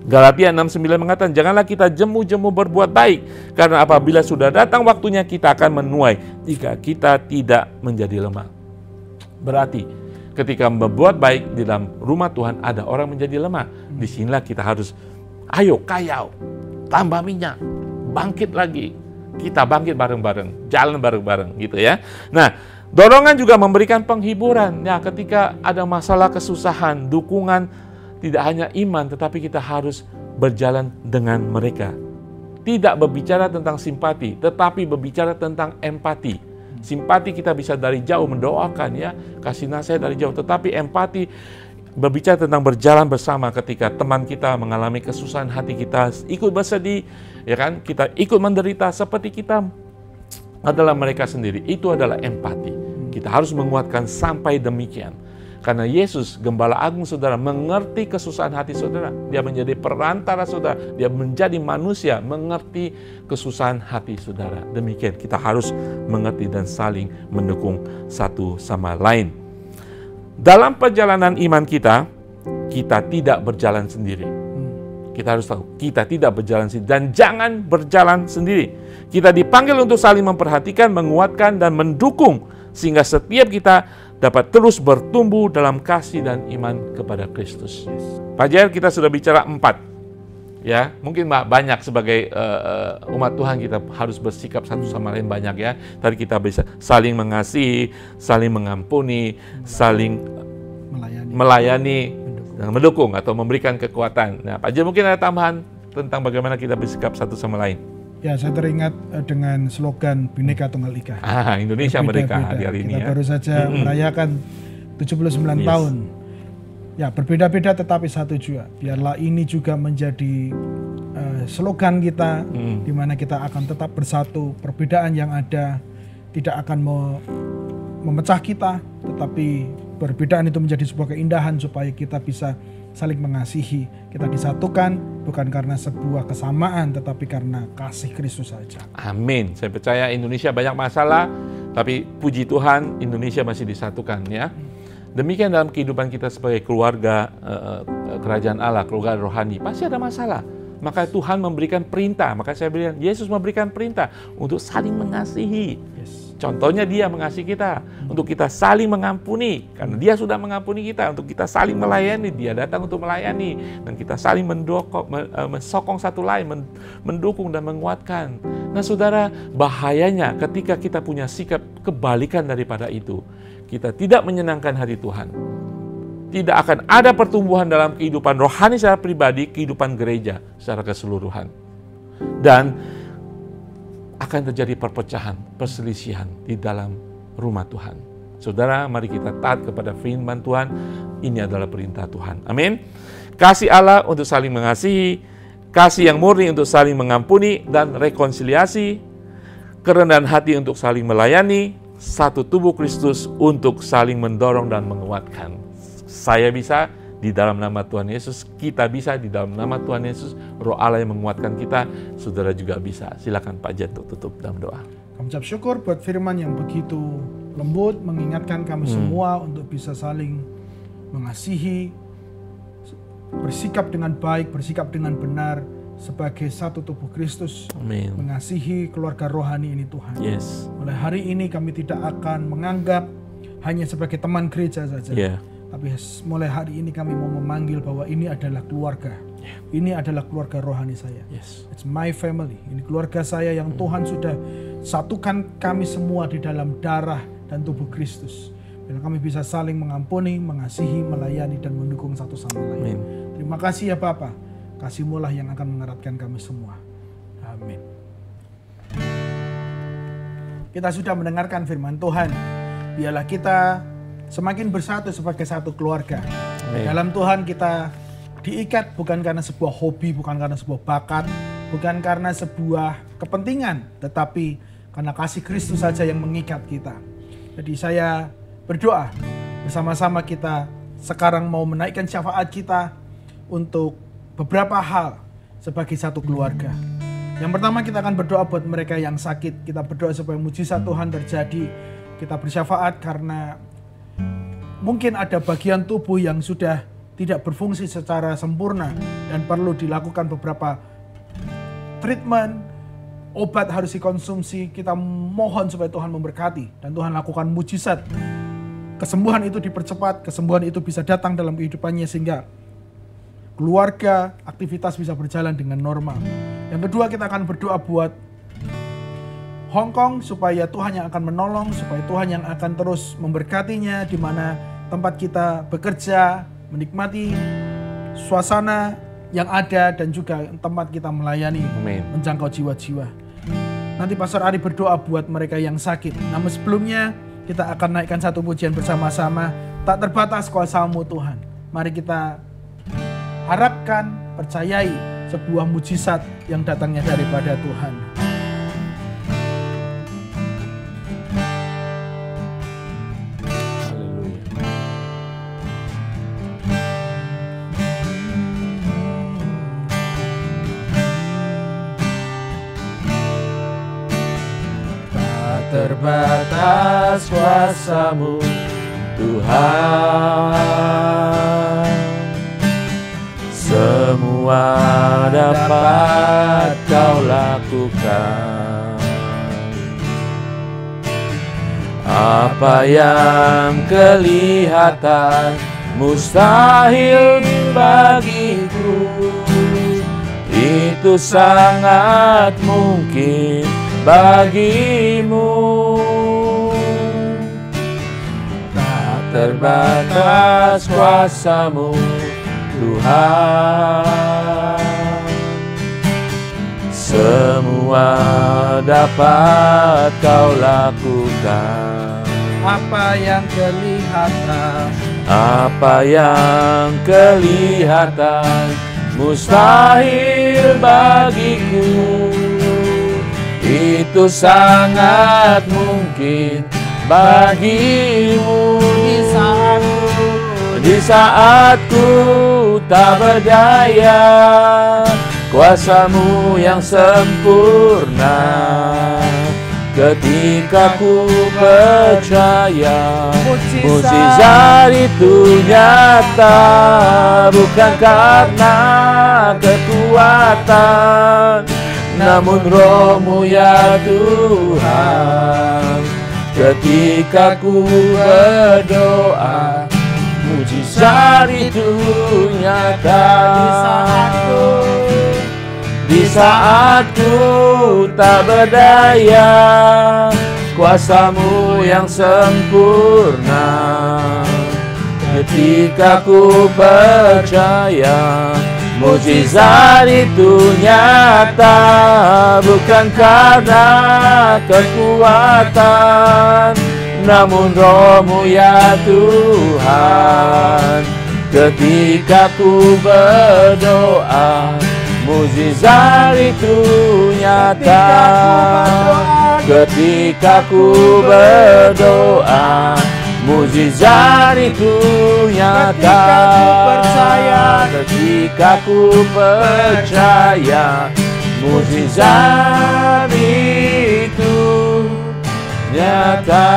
Galatia 6:9 mengatakan, janganlah kita jemu-jemu berbuat baik, karena apabila sudah datang waktunya kita akan menuai jika kita tidak menjadi lemah. Berarti ketika berbuat baik di dalam rumah Tuhan ada orang menjadi lemah. Disinilah kita harus ayo kayau, tambah minyak, bangkit lagi. Kita bangkit bareng-bareng, jalan bareng-bareng gitu ya. Nah, dorongan juga memberikan penghiburan. Ya, ketika ada masalah kesusahan, dukungan tidak hanya iman, tetapi kita harus berjalan dengan mereka. Tidak berbicara tentang simpati, tetapi berbicara tentang empati. Simpati kita bisa dari jauh mendoakan ya, kasih nasihat dari jauh. Tetapi empati berbicara tentang berjalan bersama ketika teman kita mengalami kesusahan, hati kita ikut bersedih, ya kan? Kita ikut menderita seperti kita adalah mereka sendiri. Itu adalah empati. Kita harus menguatkan sampai demikian. Karena Yesus, Gembala Agung saudara, mengerti kesusahan hati saudara. Dia menjadi perantara saudara. Dia menjadi manusia, mengerti kesusahan hati saudara. Demikian kita harus mengerti dan saling mendukung satu sama lain. Dalam perjalanan iman kita tidak berjalan sendiri. Kita harus tahu, kita tidak berjalan sendiri. Dan jangan berjalan sendiri. Kita dipanggil untuk saling memperhatikan, menguatkan, dan mendukung. Sehingga setiap kita dapat terus bertumbuh dalam kasih dan iman kepada Kristus. Pak Jair, kita sudah bicara 4. Ya, mungkin banyak sebagai umat Tuhan kita harus bersikap satu sama lain banyak ya. Tadi kita bisa saling mengasihi, saling mengampuni, saling melayani dan mendukung atau memberikan kekuatan. Nah, Pak Jair mungkin ada tambahan tentang bagaimana kita bersikap satu sama lain. Ya, saya teringat dengan slogan Bhinneka Tunggal Ika. Indonesia Merdeka hari ini. Kita baru saja merayakan 79 tahun. Ya, berbeda-beda tetapi satu jua. Biarlah ini juga menjadi slogan kita, di mana kita akan tetap bersatu. Perbedaan yang ada tidak akan memecah kita, tetapi perbedaan itu menjadi sebuah keindahan supaya kita bisa saling mengasihi. Kita disatukan bukan karena sebuah kesamaan, tetapi karena kasih Kristus saja. Amin. Saya percaya Indonesia banyak masalah, tapi puji Tuhan Indonesia masih disatukan ya. Demikian dalam kehidupan kita sebagai keluarga kerajaan Allah, keluarga rohani. Pasti ada masalah. Maka Tuhan memberikan perintah. Maka saya bilang, Yesus memberikan perintah untuk saling mengasihi. Contohnya dia mengasihi kita, untuk kita saling mengampuni. Karena dia sudah mengampuni kita, untuk kita saling melayani. Dia datang untuk melayani. Dan kita saling mensokong satu lain, mendukung dan menguatkan. Nah saudara, bahayanya ketika kita punya sikap kebalikan daripada itu, kita tidak menyenangkan hati Tuhan. Tidak akan ada pertumbuhan dalam kehidupan rohani secara pribadi, kehidupan gereja secara keseluruhan. Dan akan terjadi perpecahan, perselisihan di dalam rumah Tuhan. Saudara, mari kita taat kepada firman Tuhan. Ini adalah perintah Tuhan. Amin. Kasih Allah untuk saling mengasihi, kasih yang murni untuk saling mengampuni dan rekonsiliasi, kerendahan hati untuk saling melayani, satu tubuh Kristus untuk saling mendorong dan menguatkan. Saya bisa di dalam nama Tuhan Yesus, kita bisa di dalam nama Tuhan Yesus, Roh Allah yang menguatkan kita, saudara juga bisa. Silakan Pak Jet tutup dalam doa. Kami ucap syukur buat firman yang begitu lembut, mengingatkan kami semua untuk bisa saling mengasihi, bersikap dengan baik, bersikap dengan benar sebagai satu tubuh Kristus. Amin. Mengasihi keluarga rohani ini Tuhan. Yes. Mulai hari ini kami tidak akan menganggap hanya sebagai teman gereja saja. Yeah. Tapi mulai hari ini kami mau memanggil bahwa ini adalah keluarga. Ini adalah keluarga rohani saya. Yes. It's my family. Ini keluarga saya yang Tuhan sudah satukan kami semua di dalam darah dan tubuh Kristus. Bila kami bisa saling mengampuni, mengasihi, melayani, dan mendukung satu sama lain. Amin. Terima kasih ya Bapa. Kasih-Mu lah yang akan mengeratkan kami semua. Amin. Kita sudah mendengarkan firman Tuhan. Biarlah kita semakin bersatu sebagai satu keluarga. Amin. Dalam Tuhan kita diikat bukan karena sebuah hobi, bukan karena sebuah bakat, bukan karena sebuah kepentingan, tetapi karena kasih Kristus saja yang mengikat kita. Jadi saya berdoa bersama-sama kita sekarang mau menaikkan syafaat kita untuk beberapa hal sebagai satu keluarga. Yang pertama kita akan berdoa buat mereka yang sakit. Kita berdoa supaya mujizat Tuhan terjadi. Kita bersyafaat karena mungkin ada bagian tubuh yang sudah tidak berfungsi secara sempurna dan perlu dilakukan beberapa treatment, obat harus dikonsumsi. Kita mohon supaya Tuhan memberkati dan Tuhan lakukan mujizat. Kesembuhan itu dipercepat, kesembuhan itu bisa datang dalam kehidupannya sehingga keluarga, aktivitas bisa berjalan dengan normal. Yang kedua kita akan berdoa buat Hong Kong supaya Tuhan yang akan menolong, supaya Tuhan yang akan terus memberkatinya di mana tempat kita bekerja, menikmati suasana yang ada dan juga tempat kita melayani. Amin. Menjangkau jiwa-jiwa. Nanti Pastor Ari berdoa buat mereka yang sakit. Namun sebelumnya kita akan naikkan satu pujian bersama-sama. Tak terbatas kuasa-Mu Tuhan. Mari kita harapkan, percayai sebuah mujizat yang datangnya daripada Tuhan. Terbatas kuasa-Mu Tuhan, semua dapat Kau lakukan. Apa yang kelihatan mustahil bagiku, itu sangat mungkin bagimu. Tak terbatas kuasa-Mu Tuhan, semua dapat Kau lakukan. Apa yang kelihatan, apa yang kelihatan mustahil bagiku, itu sangat mungkin bagimu. Di saat ku tak berdaya, kuasa-Mu yang sempurna, Ketika ku percaya mukjizat itu nyata, bukan karena kekuatan, namun Roh-Mu ya Tuhan. Ketika ku berdoa, mukjizat itu nyata. Di saat ku tak berdaya, kuasa-Mu yang sempurna. Ketika ku percaya, mukjizat itu nyata, bukan karena kekuatan, namun Roh-Mu ya Tuhan. Ketika ku berdoa, mukjizat itu nyata. Ketika ku berdoa, mukjizat itu nyata. Ketika ku percaya, mukjizat itu nyata.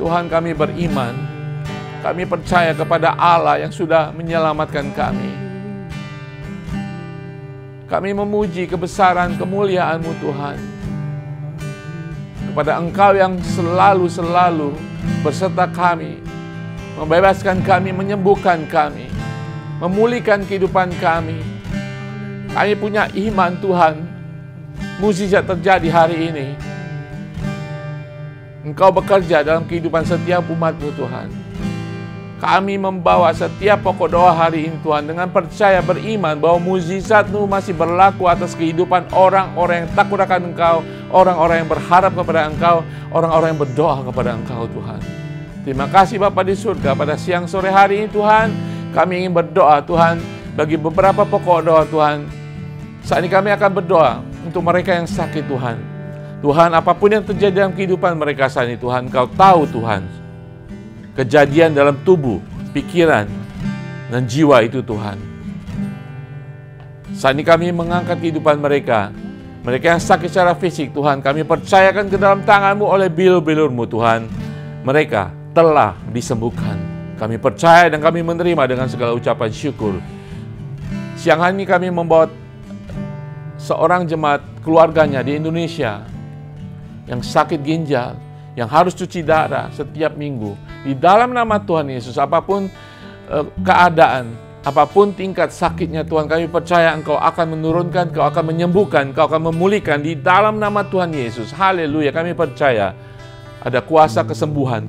Tuhan, kami beriman, kami percaya kepada Allah yang sudah menyelamatkan kami. Kami memuji kebesaran kemuliaan-Mu Tuhan. Kepada Engkau yang selalu berserta kami, membebaskan kami, menyembuhkan kami, memulihkan kehidupan kami. Kami punya iman Tuhan, mukjizat terjadi hari ini. Engkau bekerja dalam kehidupan setiap umat-Mu Tuhan. Kami membawa setiap pokok doa hari ini Tuhan dengan percaya beriman bahwa mukjizat-Mu masih berlaku atas kehidupan orang-orang yang takut akan Engkau, orang-orang yang berharap kepada Engkau, orang-orang yang berdoa kepada Engkau Tuhan. Terima kasih Bapa di surga, pada siang sore hari ini Tuhan, kami ingin berdoa Tuhan bagi beberapa pokok doa Tuhan. Saat ini kami akan berdoa untuk mereka yang sakit Tuhan. Tuhan, apapun yang terjadi dalam kehidupan mereka saat ini Tuhan, Engkau tahu Tuhan. Kejadian dalam tubuh, pikiran, dan jiwa itu Tuhan. Saat ini kami mengangkat kehidupan mereka. Mereka yang sakit secara fisik Tuhan, kami percayakan ke dalam tangan-Mu oleh bilur-bilur-Mu Tuhan. Mereka telah disembuhkan. Kami percaya dan kami menerima dengan segala ucapan syukur. Siang hari ini kami membawa seorang jemaat keluarganya di Indonesia yang sakit ginjal, yang harus cuci darah setiap minggu. Di dalam nama Tuhan Yesus, apapun keadaan, apapun tingkat sakitnya Tuhan, kami percaya Engkau akan menurunkan, Engkau akan menyembuhkan, Engkau akan memulihkan di dalam nama Tuhan Yesus. Haleluya, kami percaya ada kuasa kesembuhan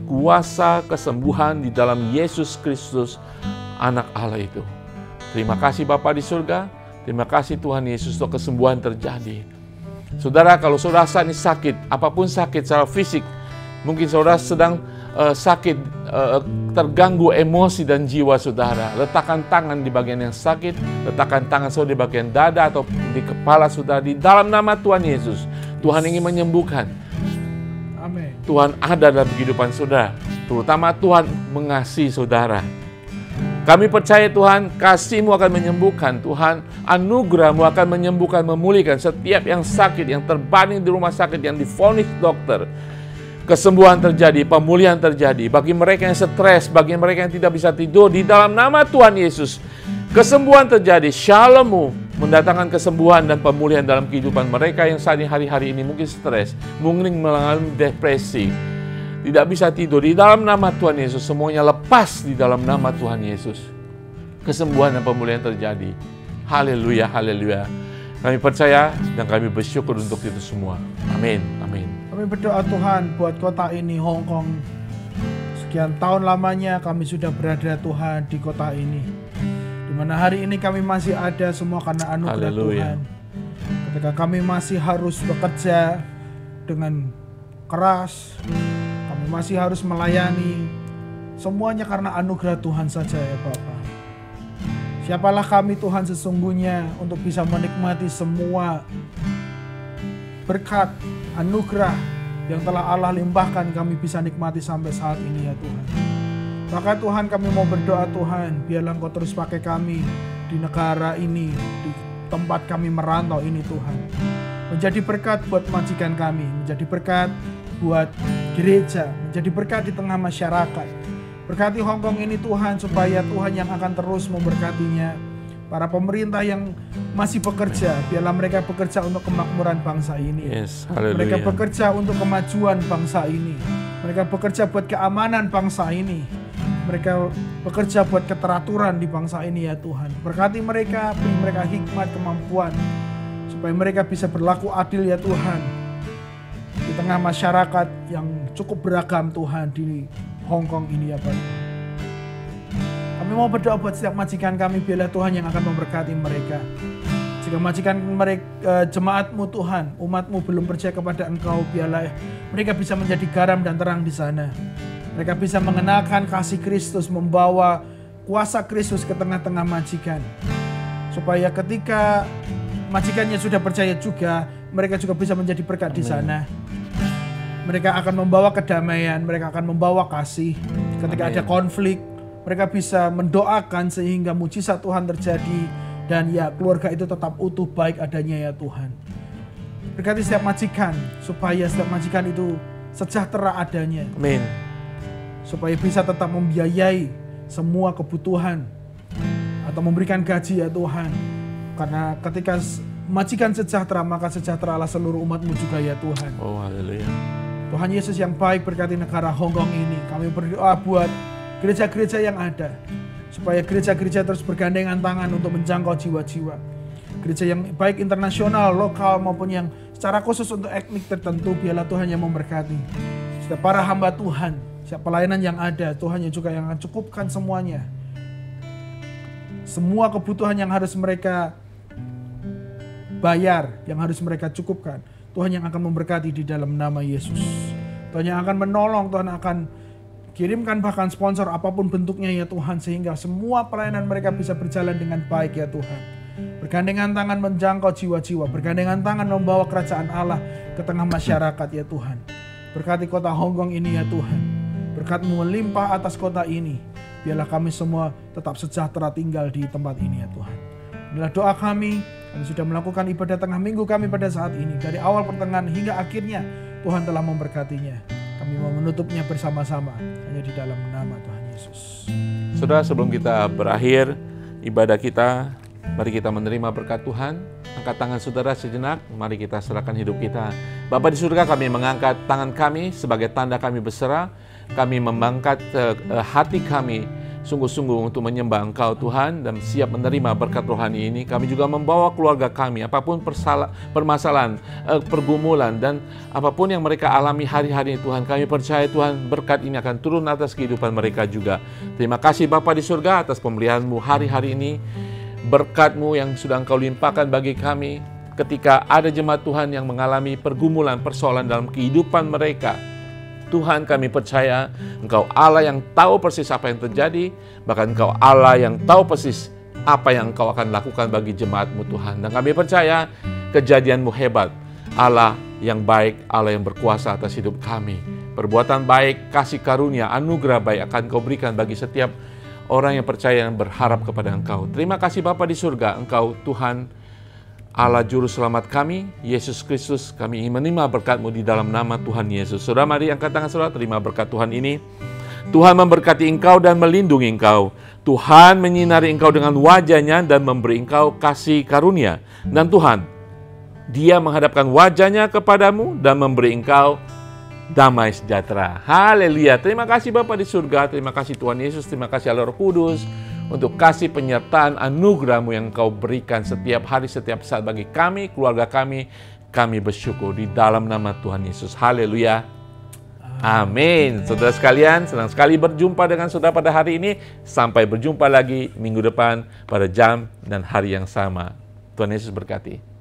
di dalam Yesus Kristus, Anak Allah itu. Terima kasih Bapa di surga, terima kasih Tuhan Yesus untuk kesembuhan terjadi. Saudara, kalau saudara saat ini sakit, apapun sakit secara fisik, mungkin saudara sedang sakit, terganggu emosi dan jiwa saudara, letakkan tangan di bagian yang sakit, letakkan tangan saudara di bagian dada atau di kepala saudara, di dalam nama Tuhan Yesus. Tuhan ingin menyembuhkan. Amin. Tuhan ada dalam kehidupan saudara, terutama Tuhan mengasihi saudara. Kami percaya Tuhan, kasih-Mu akan menyembuhkan. Tuhan, anugerah-Mu akan menyembuhkan, memulihkan setiap yang sakit, yang terbaring di rumah sakit, yang divonis dokter. Kesembuhan terjadi, pemulihan terjadi. Bagi mereka yang stres, bagi mereka yang tidak bisa tidur, di dalam nama Tuhan Yesus, kesembuhan terjadi. Shalom-Mu mendatangkan kesembuhan dan pemulihan dalam kehidupan mereka yang saat ini hari-hari ini mungkin stres, mungkin mengalami depresi, tidak bisa tidur. Di dalam nama Tuhan Yesus, semuanya lepas di dalam nama Tuhan Yesus. Kesembuhan dan pemulihan terjadi. Haleluya, haleluya. Kami percaya dan kami bersyukur untuk itu semua. Amin, amin. Kami berdoa Tuhan buat kota ini, Hong Kong. Sekian tahun lamanya kami sudah berada Tuhan di kota ini. Di mana hari ini kami masih ada semua karena anugerah Tuhan. Ketika kami masih harus bekerja dengan keras, kami masih harus melayani, semuanya karena anugerah Tuhan saja ya Bapa. Siapalah kami Tuhan sesungguhnya untuk bisa menikmati semua berkat, anugerah yang telah Allah limpahkan kami bisa nikmati sampai saat ini ya Tuhan. Maka Tuhan kami mau berdoa Tuhan, biarlah Engkau terus pakai kami di negara ini, di tempat kami merantau ini Tuhan. Menjadi berkat buat majikan kami, menjadi berkat buat gereja, menjadi berkat di tengah masyarakat. Berkati Hong Kong ini Tuhan, supaya Tuhan yang akan terus memberkatinya. Para pemerintah yang masih bekerja, biarlah mereka bekerja untuk kemakmuran bangsa ini. Yes, mereka haleluya. bekerja untuk kemajuan bangsa ini. Mereka bekerja buat keamanan bangsa ini. Mereka bekerja buat keteraturan di bangsa ini ya Tuhan. Berkati mereka, beri mereka hikmat, kemampuan, supaya mereka bisa berlaku adil ya Tuhan. Di tengah masyarakat yang cukup beragam Tuhan di Hong Kong ini ya Pak. Kami mau berdoa buat setiap majikan kami, biarlah Tuhan yang akan memberkati mereka. Jika majikan mereka, jemaatmu Tuhan, umatmu belum percaya kepada Engkau, biarlah mereka bisa menjadi garam dan terang di sana. Mereka bisa mengenalkan kasih Kristus, membawa kuasa Kristus ke tengah-tengah majikan. Supaya ketika majikannya sudah percaya juga, mereka juga bisa menjadi berkat di sana. Mereka akan membawa kedamaian, mereka akan membawa kasih. Ketika ada konflik, mereka bisa mendoakan sehingga mujizat Tuhan terjadi. Dan ya keluarga itu tetap utuh baik adanya ya Tuhan. Berkati setiap majikan, supaya setiap majikan itu sejahtera adanya. Amin. Supaya bisa tetap membiayai semua kebutuhan atau memberikan gaji ya Tuhan. Karena ketika majikan sejahtera, maka sejahteralah seluruh umatmu juga ya Tuhan. Oh, haleluya. Tuhan Yesus yang baik, berkati negara Hong Kong ini. Kami berdoa buat gereja-gereja yang ada, supaya gereja-gereja terus bergandengan tangan untuk menjangkau jiwa-jiwa. Gereja yang baik internasional, lokal maupun yang secara khusus untuk etnik tertentu, biarlah Tuhan yang memberkati. Setiap para hamba Tuhan, setiap pelayanan yang ada, Tuhan yang juga yang akan cukupkan semuanya. Semua kebutuhan yang harus mereka bayar, yang harus mereka cukupkan, Tuhan yang akan memberkati di dalam nama Yesus. Tuhan yang akan menolong, Tuhan akan kirimkan bahkan sponsor apapun bentuknya ya Tuhan, sehingga semua pelayanan mereka bisa berjalan dengan baik ya Tuhan. Bergandengan tangan menjangkau jiwa-jiwa, bergandengan tangan membawa kerajaan Allah ke tengah masyarakat ya Tuhan. Berkati kota Hong Kong ini ya Tuhan. Berkat-Mu melimpah atas kota ini. Biarlah kami semua tetap sejahtera tinggal di tempat ini ya Tuhan. Inilah doa kami. Kami sudah melakukan ibadah tengah minggu kami pada saat ini. Dari awal pertengahan hingga akhirnya Tuhan telah memberkatinya. Kami mau menutupnya bersama-sama hanya di dalam nama Tuhan Yesus. Saudara, sebelum kita berakhir ibadah kita, mari kita menerima berkat Tuhan. Angkat tangan saudara sejenak, mari kita serahkan hidup kita. Bapa di surga, kami mengangkat tangan kami sebagai tanda kami berserah. Kami mengangkat hati kami sungguh-sungguh untuk menyembah Engkau Tuhan dan siap menerima berkat rohani ini. Kami juga membawa keluarga kami, apapun permasalahan, pergumulan dan apapun yang mereka alami hari-hari ini Tuhan. Kami percaya Tuhan berkat ini akan turun atas kehidupan mereka juga. Terima kasih Bapa di surga atas pemberian-Mu hari-hari ini. Berkat-Mu yang sudah Engkau limpahkan bagi kami ketika ada jemaat Tuhan yang mengalami pergumulan, persoalan dalam kehidupan mereka. Tuhan, kami percaya Engkau Allah yang tahu persis apa yang terjadi, bahkan Engkau Allah yang tahu persis apa yang Engkau akan lakukan bagi jemaat-Mu Tuhan. Dan kami percaya kejadian-Mu hebat, Allah yang baik, Allah yang berkuasa atas hidup kami. Perbuatan baik, kasih karunia, anugerah baik akan Engkau berikan bagi setiap orang yang percaya dan berharap kepada Engkau. Terima kasih Bapa di surga, Engkau Tuhan Allah Juru Selamat kami, Yesus Kristus. Kami ingin menerima berkat-Mu di dalam nama Tuhan Yesus. Saudara, mari angkat tangan saudara, terima berkat Tuhan ini. Tuhan memberkati engkau dan melindungi engkau. Tuhan menyinari engkau dengan wajah-Nya dan memberi engkau kasih karunia. Dan Tuhan, Dia menghadapkan wajah-Nya kepadamu dan memberi engkau damai sejahtera. Haleluya. Terima kasih Bapa di surga, terima kasih Tuhan Yesus, terima kasih Allah Roh Kudus untuk kasih penyertaan anugerah-Mu yang Kau berikan setiap hari, setiap saat bagi kami, keluarga kami. Kami bersyukur di dalam nama Tuhan Yesus. Haleluya. Amin. Saudara sekalian, senang sekali berjumpa dengan saudara pada hari ini. Sampai berjumpa lagi minggu depan pada jam dan hari yang sama. Tuhan Yesus berkati.